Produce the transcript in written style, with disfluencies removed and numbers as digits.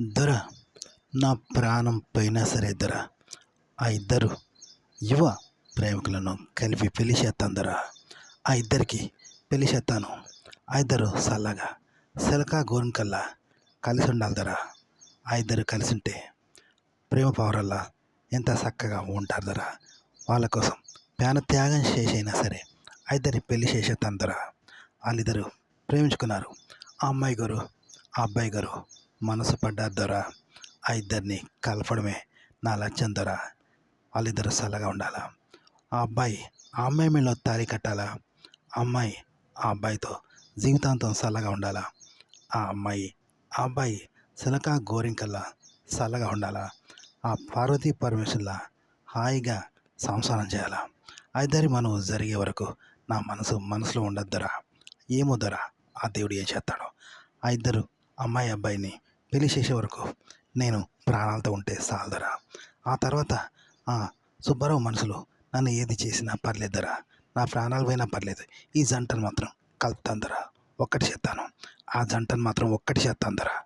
దొర నా ప్రాణం పోయినా సరే దొర ఆ ఇద్దరు యువ ప్రేమికులను కలిపి పెళ్లి చేస్తాను దొర. ఆ ఇద్దరికి పెళ్లి చేస్తాను. ఆ ఇద్దరు చల్లగా సిలకా గోరింకల్లా కలిసి ఉండాలి దొర. ఆ ఇద్దరు కలిసి ఉంటే ప్రేమ పౌరల్లా ఎంత చక్కగా ఉంటారు దొర. వాళ్ళ కోసం ప్రాణ త్యాగం చేసైనా సరే ఆ ఇద్దరిని పెళ్లి చేసేస్తాను దొర. వాళ్ళిద్దరు ప్రేమించుకున్నారు. ఆ అమ్మాయి గారు ఆ అబ్బాయి గారు మనసు పడ్డారు దొర. ఆ ఇద్దరిని కలపడమే నా లక్ష్యం దొర. వాళ్ళిద్దరూ చల్లగా ఉండాలా. ఆ అబ్బాయి ఆ అమ్మాయి మెడలో తాళి కట్టాలా. ఆ అమ్మాయి ఆ అబ్బాయితో జీవితాంతం చల్లగా ఉండాలా. ఆ అమ్మాయి ఆ అబ్బాయి సిలకా గోరింకల్లా చల్లగా ఉండాలా. ఆ పార్వతీ పరమేశ్వర్లా హాయిగా సంసారం చేయాలా. ఆ ఇద్దరి మనం జరిగే వరకు నా మనసులో ఉండొద్దురా. ఏమో ధర ఆ దేవుడు ఏం చేస్తాడో. ఆ ఇద్దరు అమ్మాయి అబ్బాయిని పెళ్లి చేసే వరకు నేను ప్రాణాలతో ఉంటే చాలదరా. ఆ తర్వాత ఆ సుబ్బారావు మనసులో నన్ను ఏది చేసినా పర్లేదురా. నా ప్రాణాలు పోయినా పర్లేదు. ఈ జంటను మాత్రం కలుపుతాందరా. ఒక్కటి చేస్తాను. ఆ జంటను మాత్రం ఒక్కటి చేస్తాందరా.